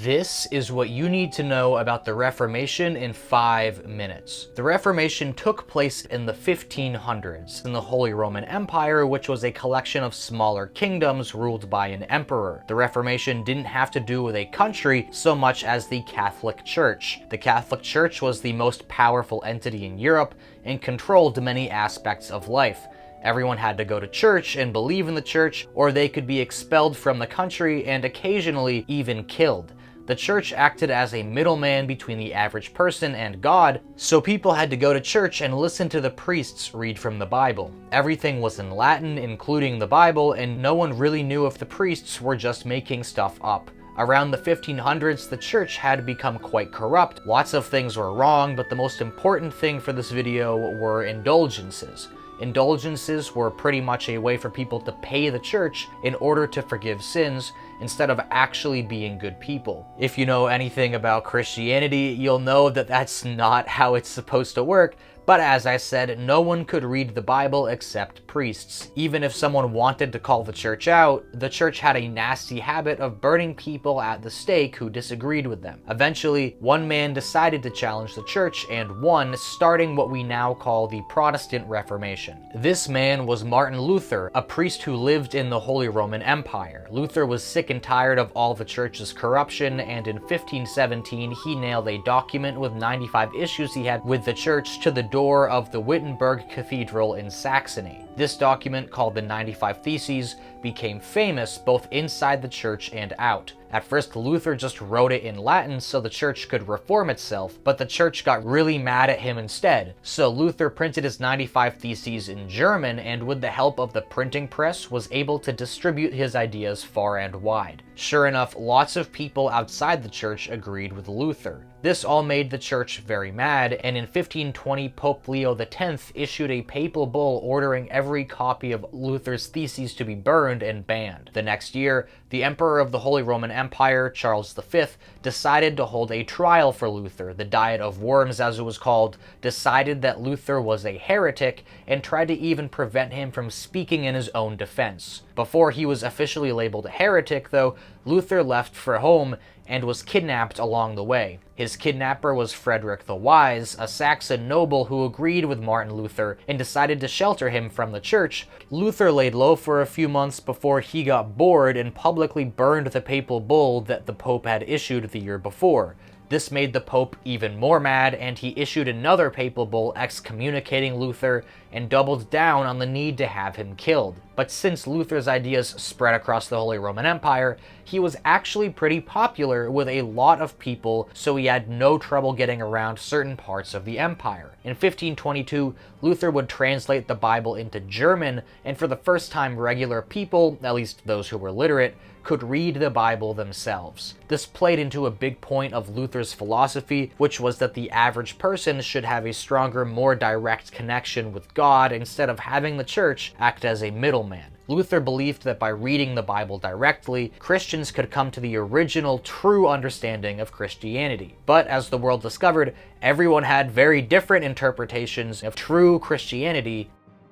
This is what you need to know about the Reformation in 5 minutes. The Reformation took place in the 1500s in the Holy Roman Empire, which was a collection of smaller kingdoms ruled by an emperor. The Reformation didn't have to do with a country so much as the Catholic Church. The Catholic Church was the most powerful entity in Europe and controlled many aspects of life. Everyone had to go to church and believe in the church, or they could be expelled from the country and occasionally even killed. The church acted as a middleman between the average person and God, so people had to go to church and listen to the priests read from the Bible. Everything was in Latin, including the Bible, and no one really knew if the priests were just making stuff up. Around the 1500s, the church had become quite corrupt. Lots of things were wrong, but the most important thing for this video were indulgences. Indulgences were pretty much a way for people to pay the church in order to forgive sins instead of actually being good people. If you know anything about Christianity, you'll know that that's not how it's supposed to work, but as I said, no one could read the Bible except priests. Even if someone wanted to call the church out, the church had a nasty habit of burning people at the stake who disagreed with them. Eventually, one man decided to challenge the church and won, starting what we now call the Protestant Reformation. This man was Martin Luther, a priest who lived in the Holy Roman Empire. Luther was sick and tired of all the church's corruption, and in 1517 he nailed a document with 95 issues he had with the church to the door of the Wittenberg Cathedral in Saxony. This document, called the 95 Theses, became famous both inside the church and out. At first, Luther just wrote it in Latin so the church could reform itself, but the church got really mad at him instead. So Luther printed his 95 Theses in German, and with the help of the printing press, was able to distribute his ideas far and wide. Sure enough, lots of people outside the church agreed with Luther. This all made the church very mad, and in 1520, Pope Leo X issued a papal bull ordering every copy of Luther's theses to be burned and banned. The next year, the Emperor of the Holy Roman Empire, Charles V, decided to hold a trial for Luther. The Diet of Worms, as it was called, decided that Luther was a heretic and tried to even prevent him from speaking in his own defense. Before he was officially labeled a heretic, though, Luther left for home and was kidnapped along the way. His kidnapper was Frederick the Wise, a Saxon noble who agreed with Martin Luther and decided to shelter him from the church. Luther laid low for a few months before he got bored and publicly burned the papal bull that the Pope had issued the year before. This made the Pope even more mad, and he issued another papal bull excommunicating Luther and doubled down on the need to have him killed. But since Luther's ideas spread across the Holy Roman Empire, he was actually pretty popular with a lot of people, so he had no trouble getting around certain parts of the empire. In 1522, Luther would translate the Bible into German, and for the first time regular people, at least those who were literate, could read the Bible themselves. This played into a big point of Luther's philosophy, which was that the average person should have a stronger, more direct connection with God instead of having the church act as a middleman. Luther believed that by reading the Bible directly, Christians could come to the original, true understanding of Christianity. But as the world discovered, everyone had very different interpretations of true Christianity.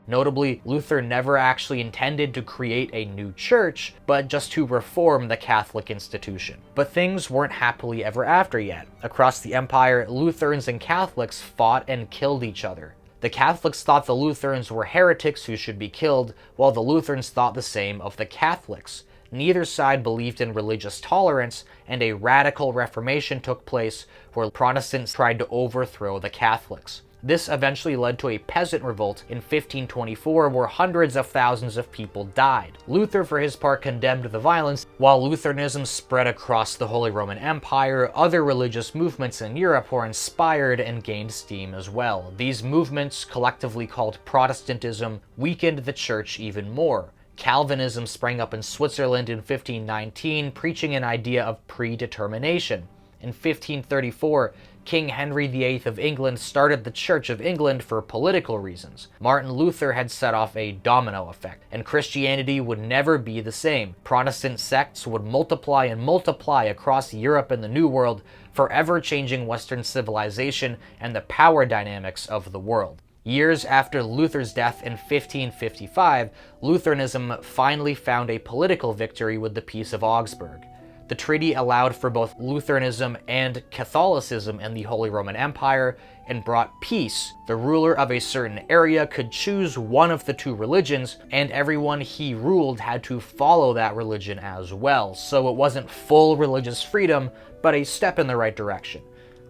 Notably, Luther never actually intended to create a new church, but just to reform the Catholic institution. But things weren't happily ever after yet. Across the empire, Lutherans and Catholics fought and killed each other. The Catholics thought the Lutherans were heretics who should be killed, while the Lutherans thought the same of the Catholics. Neither side believed in religious tolerance, and a radical Reformation took place where Protestants tried to overthrow the Catholics. This eventually led to a peasant revolt in 1524 where hundreds of thousands of people died. Luther, for his part, condemned the violence. While Lutheranism spread across the Holy Roman Empire, other religious movements in Europe were inspired and gained steam as well. These movements, collectively called Protestantism, weakened the church even more. Calvinism sprang up in Switzerland in 1519, preaching an idea of predetermination. In 1534, King Henry VIII of England started the Church of England for political reasons. Martin Luther had set off a domino effect, and Christianity would never be the same. Protestant sects would multiply and multiply across Europe and the New World, forever changing Western civilization and the power dynamics of the world. Years after Luther's death in 1555, Lutheranism finally found a political victory with the Peace of Augsburg. The treaty allowed for both Lutheranism and Catholicism in the Holy Roman Empire and brought peace. The ruler of a certain area could choose one of the two religions, and everyone he ruled had to follow that religion as well. So it wasn't full religious freedom, but a step in the right direction.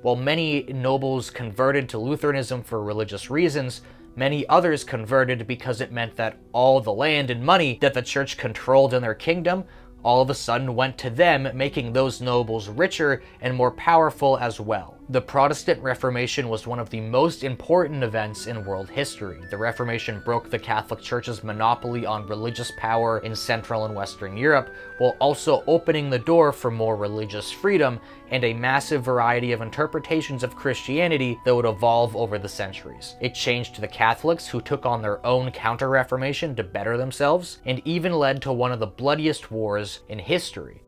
While many nobles converted to Lutheranism for religious reasons, many others converted because it meant that all the land and money that the church controlled in their kingdom all of a sudden went to them, making those nobles richer and more powerful as well. The Protestant Reformation was one of the most important events in world history. The Reformation broke the Catholic Church's monopoly on religious power in Central and Western Europe, while also opening the door for more religious freedom and a massive variety of interpretations of Christianity that would evolve over the centuries. It changed the Catholics, who took on their own counter-reformation to better themselves, and even led to one of the bloodiest wars in history.